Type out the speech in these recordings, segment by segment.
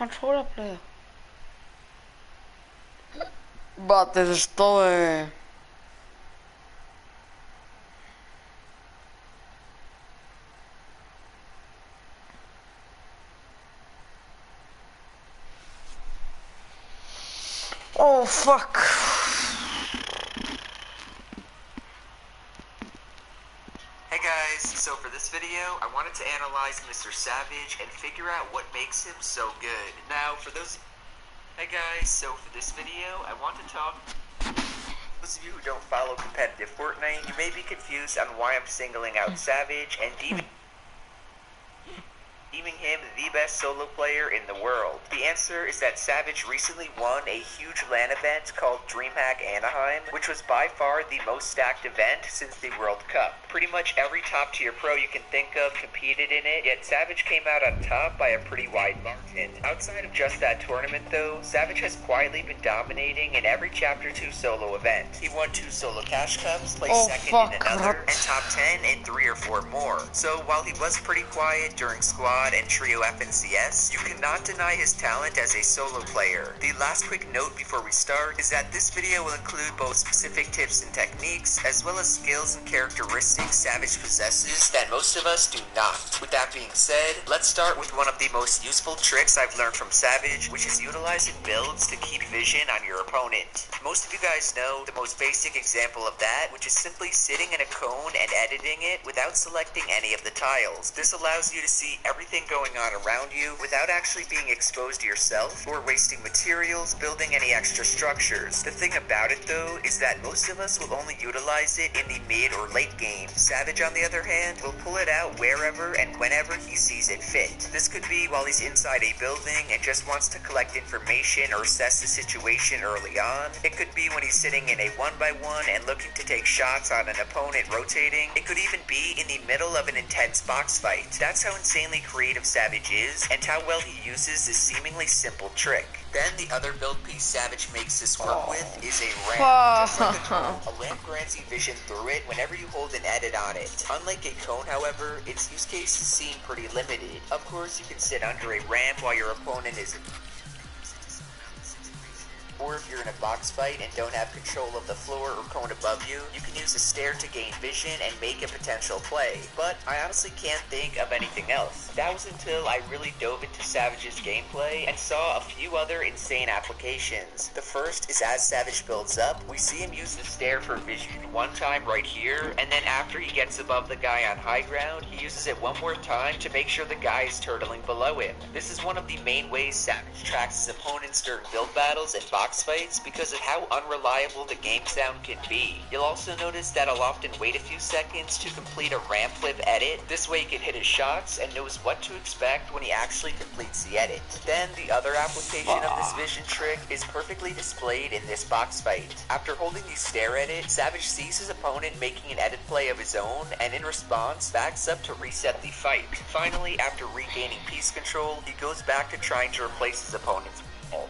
controller player. But estoy... Oh fuck. Hey guys, so for this video, I wanted to analyze Mr. Savage and figure out what makes him so good. Now, Hey guys, so for this video, I want to talk... Those of you who don't follow competitive Fortnite, you may be confused on why I'm singling out Savage and deeming him the best solo player in the world. The answer is that Savage recently won a huge LAN event called DreamHack Anaheim, which was by far the most stacked event since the World Cup. Pretty much every top tier pro you can think of competed in it, yet Savage came out on top by a pretty wide margin. Outside of just that tournament though, Savage has quietly been dominating in every Chapter 2 solo event. He won 2 solo cash cups, placed second in another, and top 10 in 3 or 4 more. So while he was pretty quiet during squad and Trio FNCS, you cannot deny his talent as a solo player. The last quick note before we start is that this video will include both specific tips and techniques, as well as skills and characteristics Savage possesses that most of us do not. With that being said, let's start with one of the most useful tricks I've learned from Savage, which is utilizing builds to keep vision on your opponent. Most of you guys know the most basic example of that, which is simply sitting in a cone and editing it without selecting any of the tiles. This allows you to see everything going on around you without actually being exposed to yourself or wasting materials building any extra structures. The thing about it though is that most of us will only utilize it in the mid or late game. Savage on the other hand will pull it out wherever and whenever he sees it fit. This could be while he's inside a building and just wants to collect information or assess the situation early on. It could be when he's sitting in a 1x1 and looking to take shots on an opponent rotating. It could even be in the middle of an intense box fight. That's how insanely creative Savage is, and how well he uses this seemingly simple trick. Then the other build piece Savage makes this work with is a ramp. Just like a cone, a lamp grants you vision through it whenever you hold an edit on it. Unlike a cone, however, its use cases seem pretty limited. Of course, you can sit under a ramp while your opponent is... Or if you're in a box fight and don't have control of the floor or cone above you, you can use a stair to gain vision and make a potential play. But I honestly can't think of anything else. That was until I really dove into Savage's gameplay and saw a few other insane applications. The first is as Savage builds up, we see him use the stair for vision one time right here, and then after he gets above the guy on high ground, he uses it one more time to make sure the guy is turtling below him. This is one of the main ways Savage tracks his opponents during build battles and box fights because of how unreliable the game sound can be. You'll also notice that I'll often wait a few seconds to complete a ramp flip edit. This way he can hit his shots and knows what to expect when he actually completes the edit. Then the other application of this vision trick is perfectly displayed in this box fight. After holding the stair edit, Savage sees his opponent making an edit play of his own and in response backs up to reset the fight. Finally, after regaining piece control, he goes back to trying to replace his opponent's.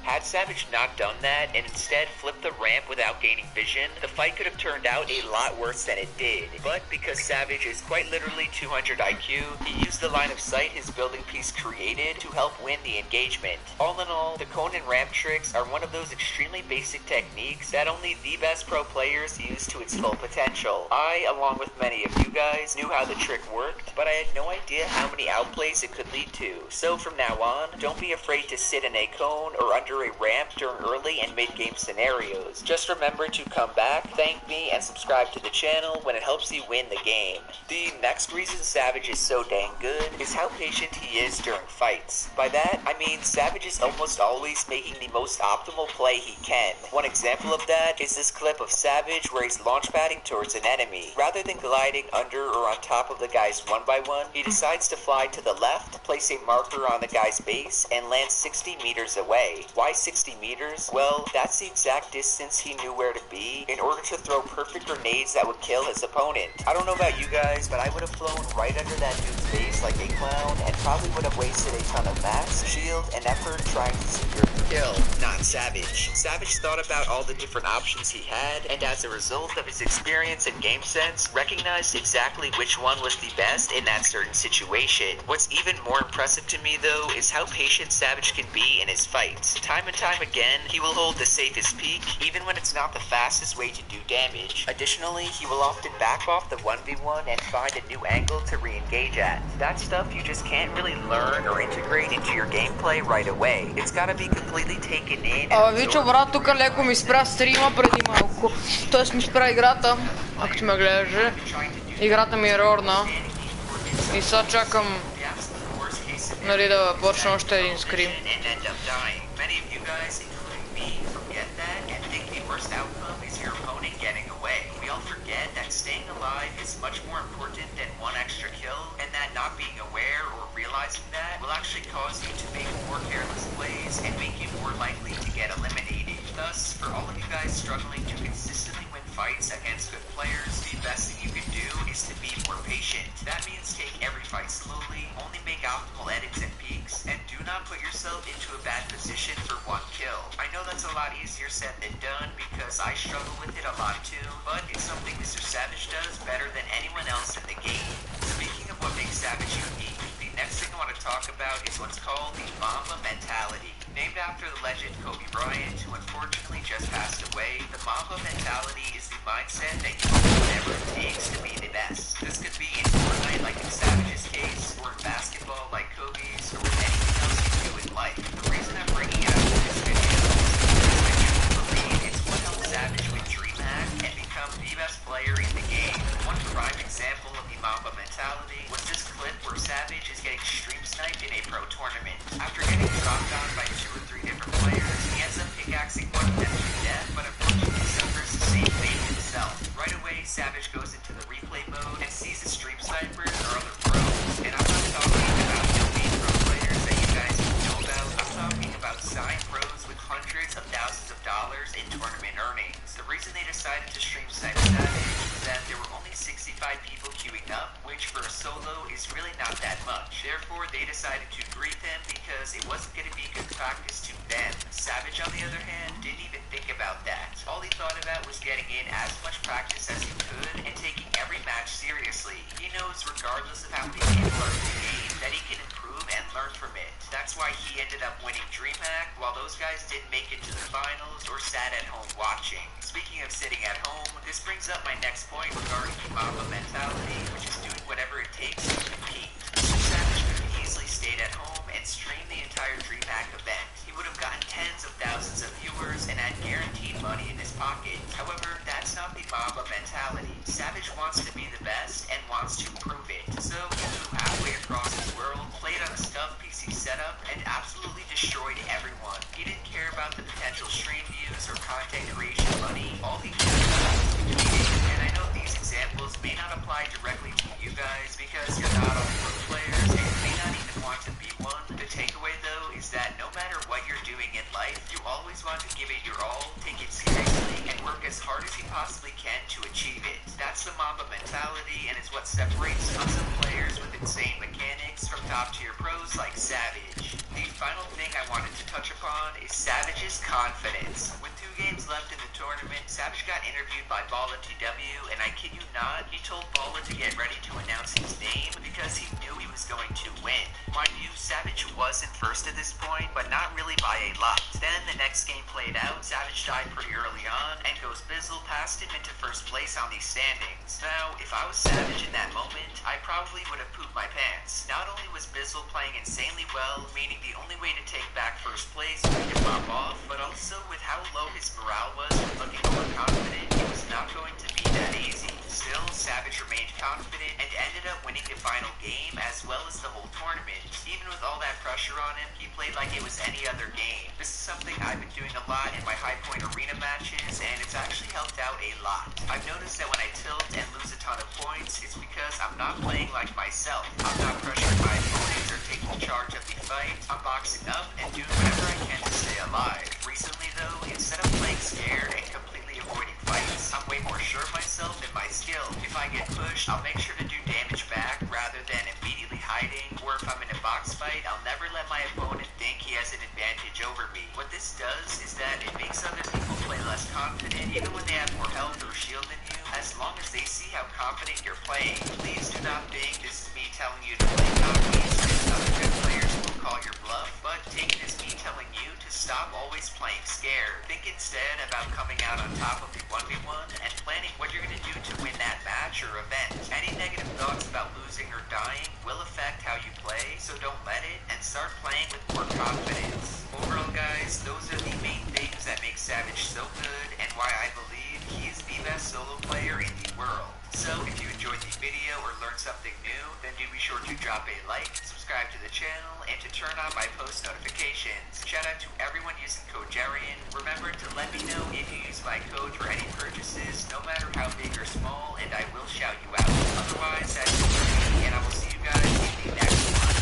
Had Savage not done that and instead flipped the ramp without gaining vision, the fight could have turned out a lot worse than it did. But because Savage is quite literally 200 IQ, he used the line of sight his building piece created to help win the engagement. All in all, the cone and ramp tricks are one of those extremely basic techniques that only the best pro players use to its full potential. I, along with many of you guys, knew how the trick worked, but I had no idea how many outplays it could lead to. So from now on, don't be afraid to sit in a cone or under a ramp during early and mid-game scenarios. Just remember to come back, thank me, and subscribe to the channel when it helps you win the game. The next reason Savage is so dang good is how patient he is during fights. By that, I mean Savage is almost always making the most optimal play he can. One example of that is this clip of Savage where he's launch padding towards an enemy. Rather than gliding under or on top of the guy's 1x1, he decides to fly to the left, place a marker on the guy's base, and land 60 meters away. Why 60 meters? Well, that's the exact distance he knew where to be in order to throw perfect grenades that would kill his opponent. I don't know about you guys, but I would have flown right under that dude's face like a clown and probably would have wasted a ton of mats, shield, and effort trying to secure the kill, not Savage. Savage thought about all the different options he had, and as a result of his experience and game sense, recognized exactly which one was the best in that certain situation. What's even more impressive to me though is how patient Savage can be in his fights. Time and time again, he will hold the safest peak, even when it's not the fastest way to do damage. Additionally, he will often back off the 1v1 and find a new angle to re-engage at. That stuff you just can't really learn or integrate into your gameplay right away. It's gotta be completely taken in. Вичо, брат, тук леко ми спря стрима преди малко. Тоест ми спря играта, ако ти ме гледаше. Играта ми е ерорна. И сега чакам, нали, да почна още един скрим. Many of you guys, including me, forget that and think the worst outcome is your opponent getting away. We all forget that staying alive is much more important than one extra kill, and that not being aware or realizing that will actually cause you to make more careless plays and make you more likely to get eliminated. Thus, for all of you guys struggling to consistently win fights against good players, the best thing you can do is to be more patient. That means take every fight slowly, only make optimal edits and peaks, and do not put yourself into a bad position for one kill. I know that's a lot easier said than done because I struggle with it a lot too, but it's something Mr. Savage does better than anyone else in the game. Speaking of what makes Savage unique, the next thing I want to talk about is what's called the Mamba mentality. Named after the legend Kobe Bryant, who unfortunately just passed away, the Mamba mentality is the mindset that you will do whatever it takes to be the best. This could be in Fortnite like in Savage's case, or in basketball like Kobe's, or with anything else you do in life. The reason I'm bringing out this video is because I do believe it's what helped Savage win DreamHack and become the best player in the game. One prime example of the Mamba mentality was this clip where Savage is getting stream sniped in a pro tournament. After getting dropped on by 2 or 3 different players, he ends up pickaxing one of them to death, but unfortunately suffers the same fate himself. Right away, Savage goes into the replay mode and sees the stream snipers or other pros. And I'm not talking about no-name pro players that you guys know about. I'm talking about signed pros with hundreds of thousands of dollars in tournament earnings. The reason they decided to stream snipe Savage was that there were only 65 people queuing up, which for a solo is really not that much. Therefore, they decided to greet them because it wasn't going to be good practice to them. Savage, on the other hand, didn't even think about that. All he thought about was getting in as much practice as he could and taking every match seriously. He knows regardless of how many people are in the game, that he can improve and learn from it. That's why he ended up winning DreamHack, while those guys didn't make it to the finals or sat at home watching. Speaking of sitting at home, this brings up my next point regarding the Mamba mentality, which is doing whatever it takes to compete. Savage could have easily stayed at home and streamed the entire DreamHack event. He would have gotten tens of thousands of viewers and had guaranteed money in his pocket. However, that's not the Mamba mentality. Savage wants to be the best and wants to prove it. So he flew halfway across the world, played on a stuffed PC setup, and absolutely destroyed everyone. He didn't care about the potential stream views or content creation money. All he cared about was competing. And I know these examples may not apply directly to you guys because you're not all pro players and you may not even want to be one. The takeaway though is that no matter what you're doing in life, you always want to give it your all, take it seriously, and work as hard as you possibly can to achieve it. That's the Mamba mentality and is what separates tons of players with insane mechanics from top tier pros like Savage. The final thing I wanted to touch upon is Savage's confidence. With 2 games left in the tournament, Savage got interviewed by Balla TW, and I kid you not, he told Balla to get ready to announce his name because he knew he was going to win. Mind you, Savage was in first at this point, but not really by a lot. Then the next game played out, Savage died pretty early on, and Ghost Bizzle passed him into first place on these standings. Now, if I was Savage in that moment, I probably would have pooped my pants. Not only was Bizzle playing insanely well, meaning the only way to take back first place would be to pop off, but also with how low his morale was and looking overconfident, it was not going to be that easy. Still, Savage remained confident and ended up winning the final game as well as the whole tournament. Even with all that pressure on him, he played like it was any other game. This is something I've been doing a lot in my high point arena matches, and it's actually helped out a lot. I've noticed that when I tilt and lose a ton of points, it's because I'm not playing like myself. I'm not pressuring my opponents or taking charge of the fight. I'm boxing up and doing whatever I can to stay alive. Recently though, instead of playing scared and completely avoiding fights, I'm way more sure of myself and my skill. If I get pushed, I'll make sure to do damage back rather than immediately hide Even when they have more health or shield than you, as long as they see how confident you're playing, please do not think this is me telling you to play cocky, since other good players will call your bluff, but take it as me telling you to stop always playing scared. Think instead about coming out on top of the 1v1 and planning what you're going to do to win that match or event. Any negative thoughts about losing or dying will affect how you play, so don't let it, and start playing with more confidence. Overall, guys, those are the main things that make Savage so good and why I believe he is the best solo player in the world. So if you enjoyed the video or learned something new, then do be sure to drop a like, subscribe to the channel, and to turn on my post notifications. Shout out to everyone using code Jarian. Remember to let me know if you use my code for any purchases, no matter how big or small, and I will shout you out. Otherwise, that's it for me, and I will see you guys in the next one.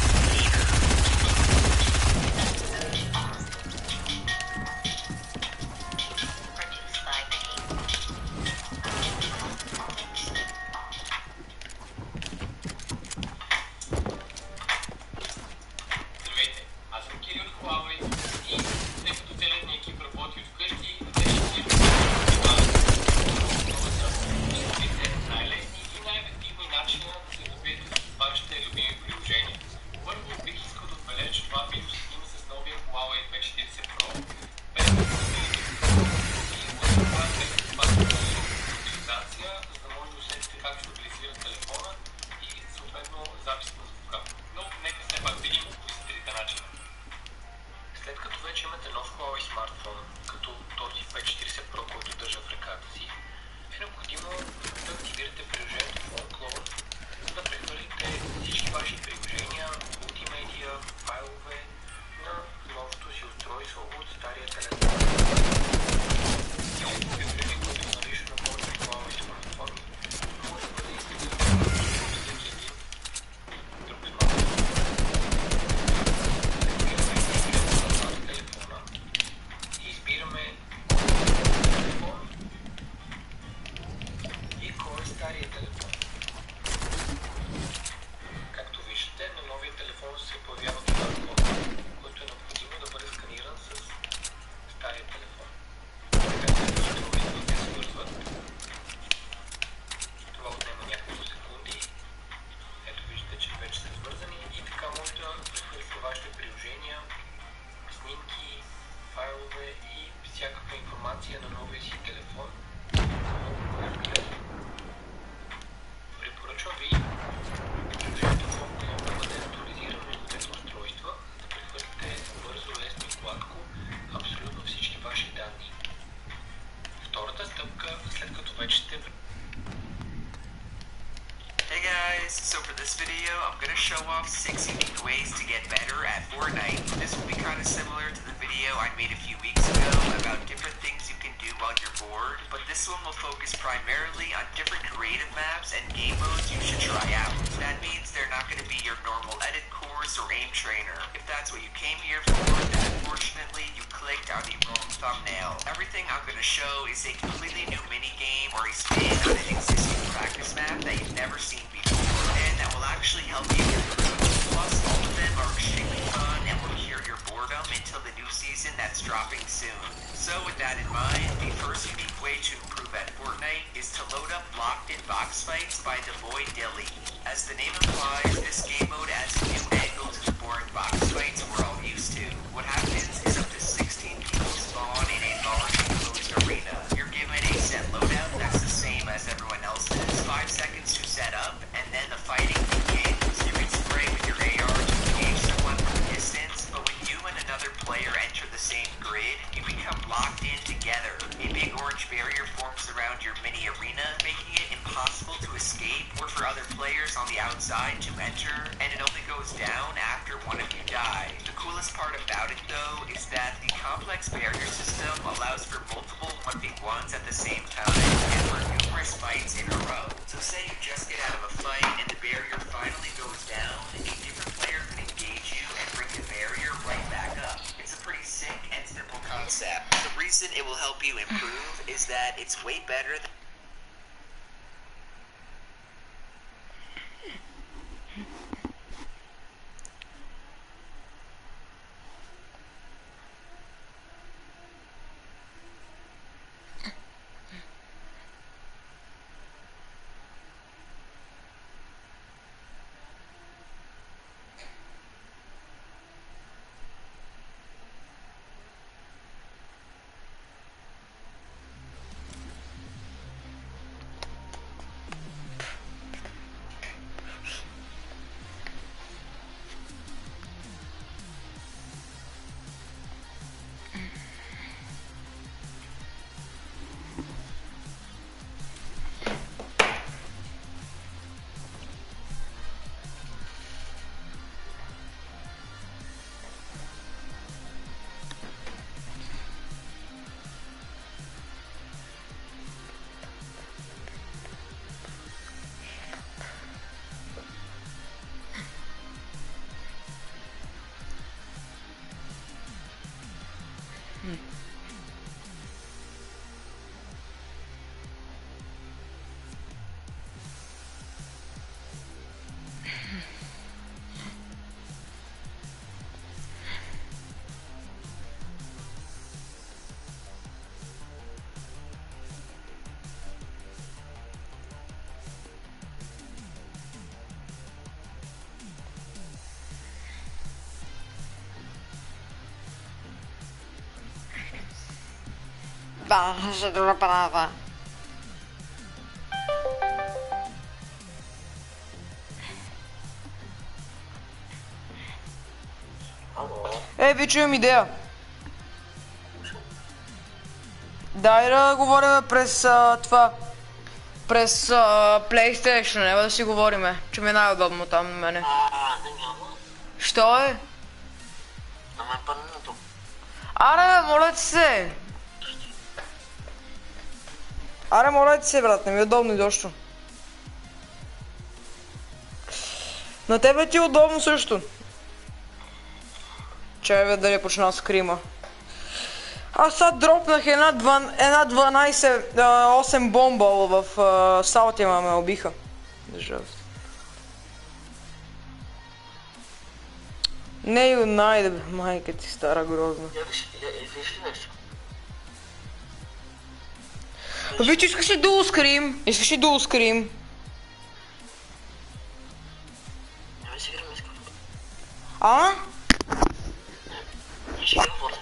So for this video, I'm going to show off 6 unique ways to get better at Fortnite. This will be kind of similar to the video I made a few weeks ago about different things you can do while you're bored, but this one will focus primarily on different creative maps and game modes you should try out. That means they're not going to be your normal edit course or aim trainer. If that's what you came here for, then unfortunately you clicked on the wrong thumbnail. Everything I'm going to show is a completely new mini-game or a spin on an existing practice map that you've never seen before, and that will actually help you improve. Plus, all of them are extremely fun and will cure your boredom until the new season that's dropping soon. So with that in mind, the first unique way to improve at Fortnite is to load up locked-in box fights by the boy Dilly. As the name implies, this game mode adds a new angle to the boring box fights we're all used to. What happens is up to 16 people spawn in a large enclosed arena. You're given a set loadout that's the same as everyone else's, 5 seconds to set up, and then the fighting begins. You can spray with your AR to engage someone from a distance, but when you and another player enter the same grid, you become locked in together. A big orange barrier forms around your mini arena, making it impossible to escape or for other players on the outside to enter, and it only goes down after one of you die. The coolest part about it though is that the complex barrier system allows for multiple 1v1s at the same time and for numerous fights in a row. So say you just get out of a fight and the barrier finally goes down, a different player can engage you and bring the barrier right back up. It's a pretty sick and simple concept. The reason it will help you improve is that it's way better than Ще друга парата. Ви чуем идея. Дай да говорим през това. През PlayStation, няма да си говориме, че ми е най-удобно там на мене. Няма. Що е? На мен падне на тук. Аре, моля ти се! Аре, моля ти се, брат, не ми е удобно изобщо. На тебе ти е удобно също. Чай бе, дали почна с скрима. Аз сега дропнах една 12-8 бомба в Саутия, ме убиха. Жест. Не Юнайде, бе, майка ти стара грозна. Виж ли нещо? Виж, искаш ли дуо скрим? Искаш ли дуо скрим? Не си играм иска. А? Не си играм Fortnite.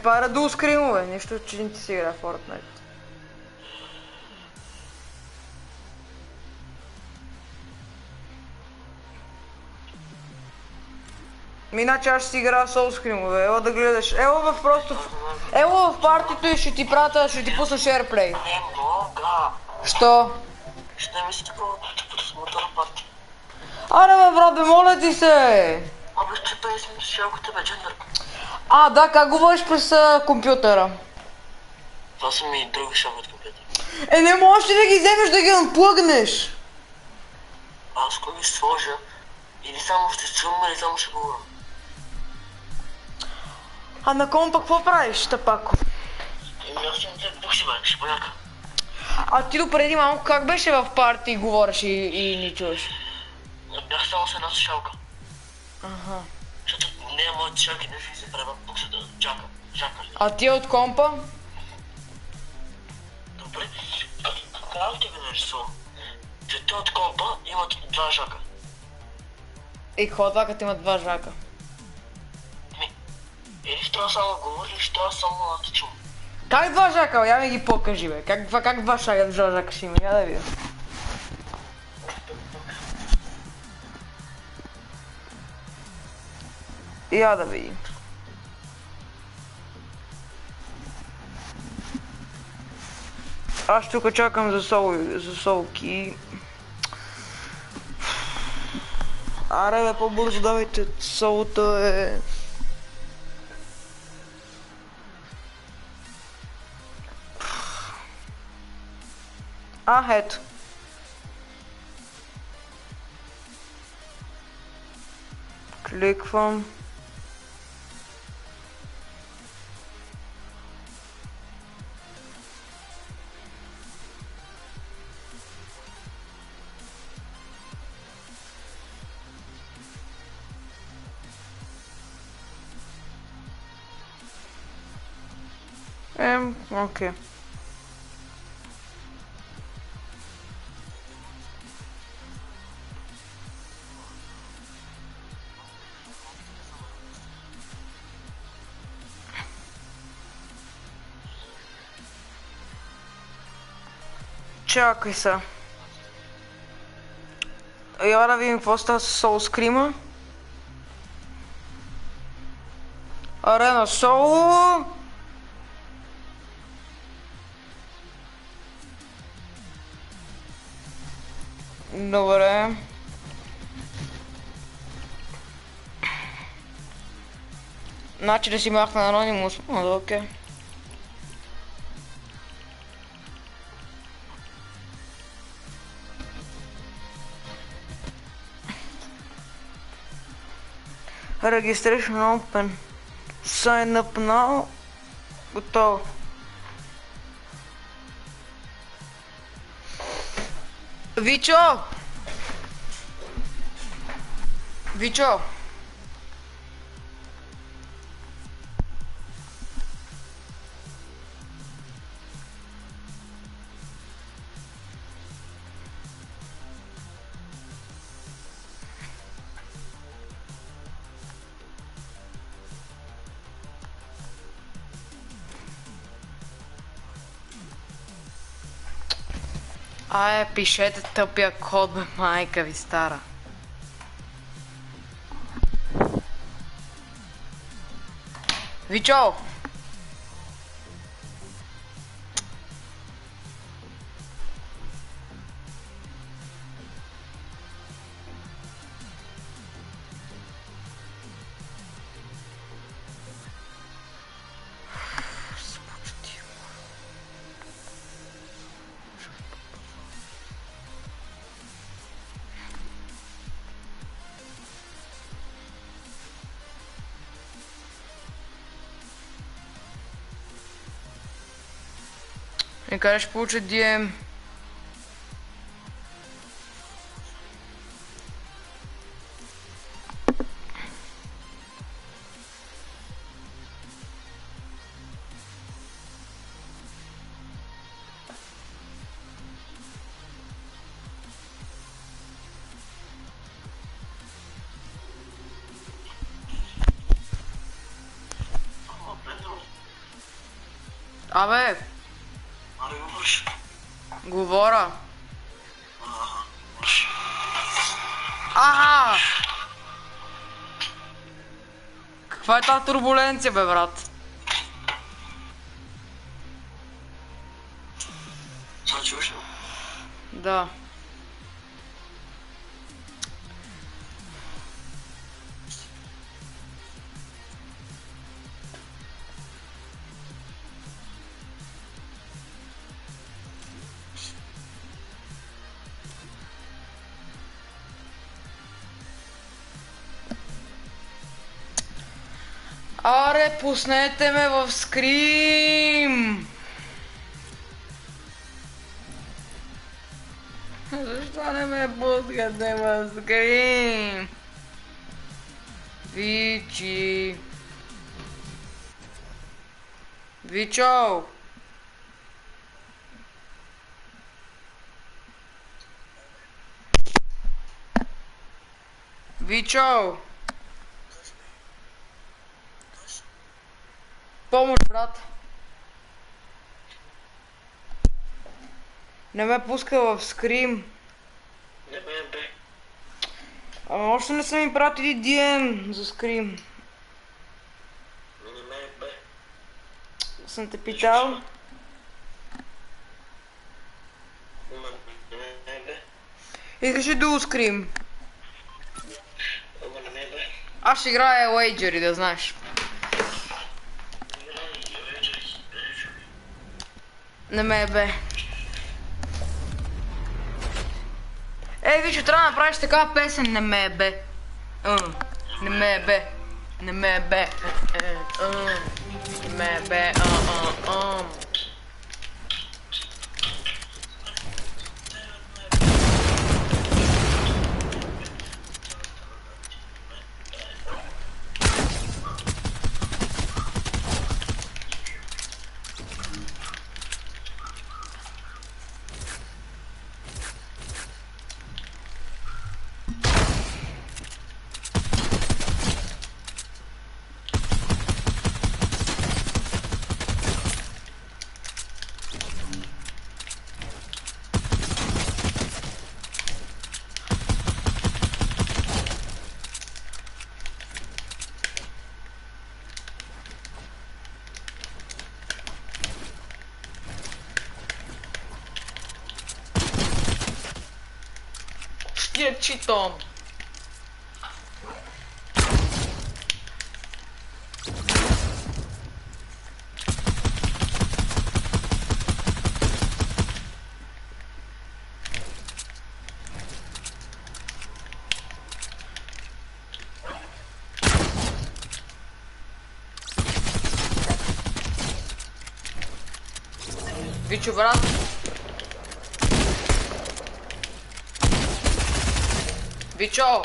Пара дуо скримове, нищо, че не ти си игра в Fortnite. Иначе аз ще си игра сол скримове, ела да гледаш. Ела в партито и ще ти пусна шерплей. Не мога. Що? Ще не ми си такова мотора парти. Аре бе, брат, бе, моля ти се! Абе, ще 50 минути шелката бе, джендър. Да, как говориш през компютъра? Това са ми други шелки от компютъра. Не можеш ли да ги вземеш да ги анплъгнеш? Аз кой ги сложа, или само ще чувам, или само ще говоря. А на компа какво правиш, тъпако? Аз не те бухси, бе, ще пояка. А ти допреди малко как беше в парти и говориш и ни чуеш? Бях само с една слушалка. Аха. Защото не е моите слушалки, не ще се правят буксата. Джака. А ти от компа? Добре. Как ти го нарисувам? Че те от компа имат два жака. И какво това като имат два жака? Или ще трябва само да говори, или ще трябва само да те чувам. Как два жака? Я ми ги покажи, бе. Как два жака ще има? Я да видя. Я да видим. Аз тук чакам за солки. Аре бе, по-бързо давайте солта е. Ето. Кликвам. Окей. Чакай са. Я да видим какво става с соло скрима. Арена соло. Добре. Значи да си махна анонимус. Окей. Registration open. Sign up now. Готово. Вичо! Вичо! Пишете тъпия код, бе, майка ви стара. Вичо! И къде ще получа DM? Абе, говоря. Аха! Каква е тази турбуленция, бе, брат? Сега чуваш ли? Да. Аре, пуснете ме в скрим! Защо не ме пускате в скрим? Вичи! Вичо! Вичо! Помощ, брат! Не ме пуска в скрим. Не бе. Ама още не са ми пратили DM за скрим. Не бе. Съм те питал. Не бе. Искаш ли дуо скрим? Не бе. Аз ще играя Wagery, да знаеш. Не ме бе. Вичо, трябва да направиш такава песен, не ме бе. Не ме бе. Не ме бе. Не ме бе. Ще читам. Вичо, брат. Вичо!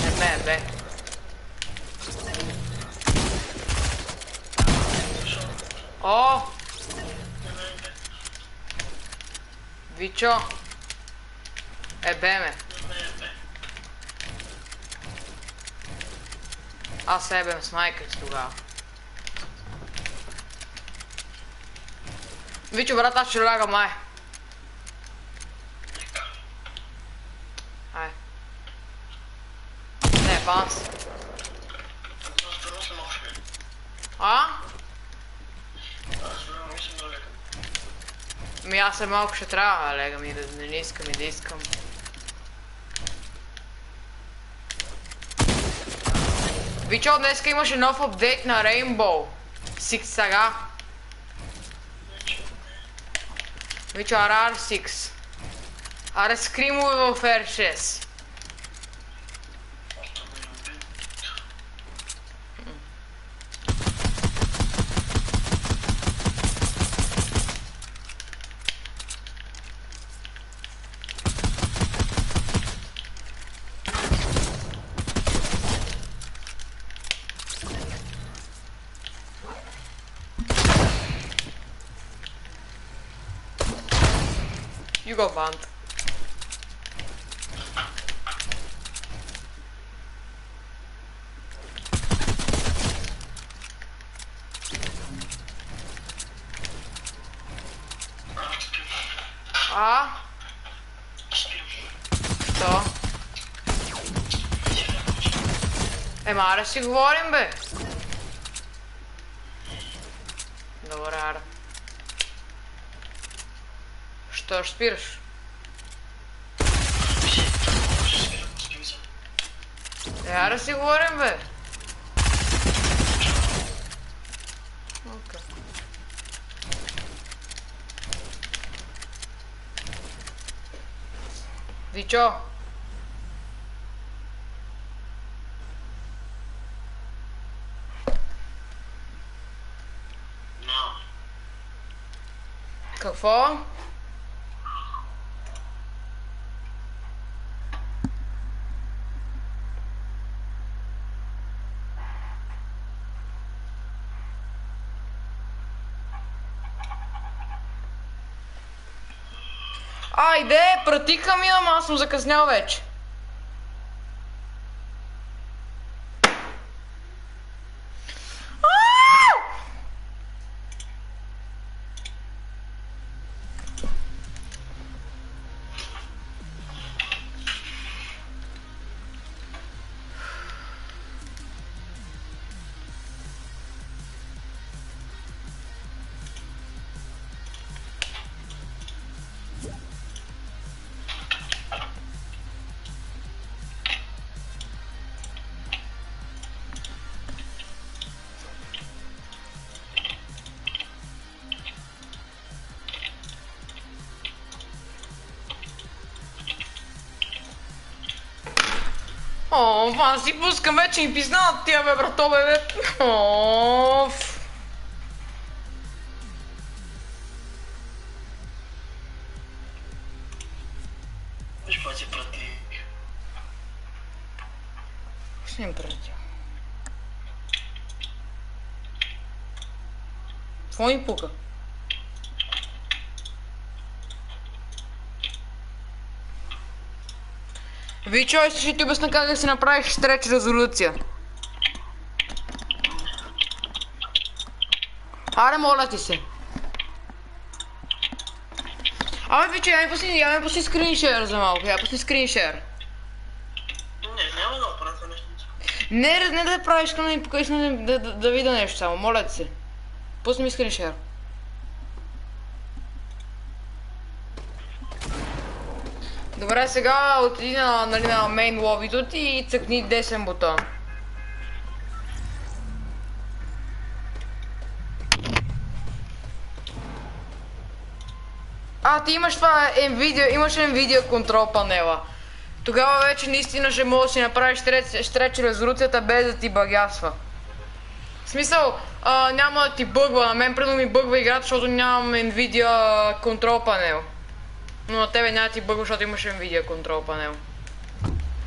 Не ме бе. О! Вичо! Бе ме. Аз ебем с майка си тогава. Вичо, брат, аз ще лягам, ай. Ай. Не, банс. А? Ми аз съм малко ще трябва да легам и да не искам и да искам. Вичо, днеска имаше нов апдейт на Rainbow Six сега. Вичо, RR6. Аре скримове в R6. You go banned. А? Що? Ема, аре си говорим, бе. Добре, аре. Що ще спираш? Аре си говорим, бе. Окей. Вичо. Какво? Айде, пратиха ми, ама аз съм закъснял вече. О, аз си пускам вече и пизна от тия, бе, брато, бе. Оф. Виж, пати прати. Ще им пратя. Какво ми пука? Вичо, ще ти обясна как да си направиш стреч резолюция. Аре, моля ти се. Абе, Вичо, я ми пусни скриншер за малко, я пусни скриншер. Не, няма да оправя това нещо. Не да правиш, искам да видя нещо само, моля ти се. Пусни ми скриншер. Добре, сега отиди на мейн лобито ти и цъкни десен бутон. Ти имаш това имаш Nvidia контрол панела. Тогава вече наистина ще можеш да си направиш стреч резолюцията без да ти багясва. В смисъл, няма да ти бъгва, на мен предо ми бъгва играта, защото нямам Nvidia контрол панел. Но на тебе няма да ти бъгва, защото имаш Nvidia контрол панел.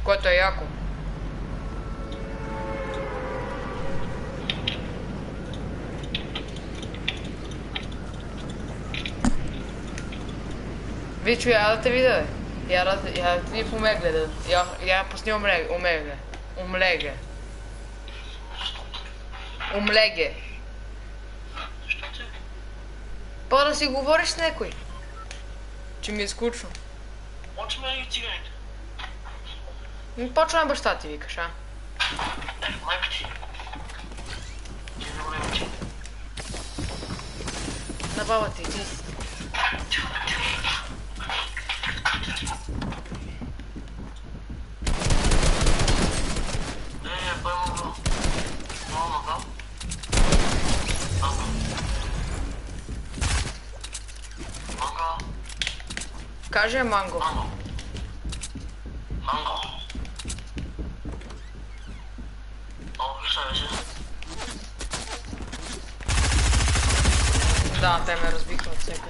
Което е яко. Вичо, я да те видя, бе. Я да те видя в омегле, я пусни омегле. Омлеге. 2 Па да си говориш с някой. Че ми е скучно. Почваме ли цигани? Почваме баща ти, викаш, а? Майка ти. Ти за голема ти. На баба ти, ти. Поемам го. Много мага. Манго. Каже манго. Манго. Манго. О, šta беше? Да, те ме разбиха от всеки.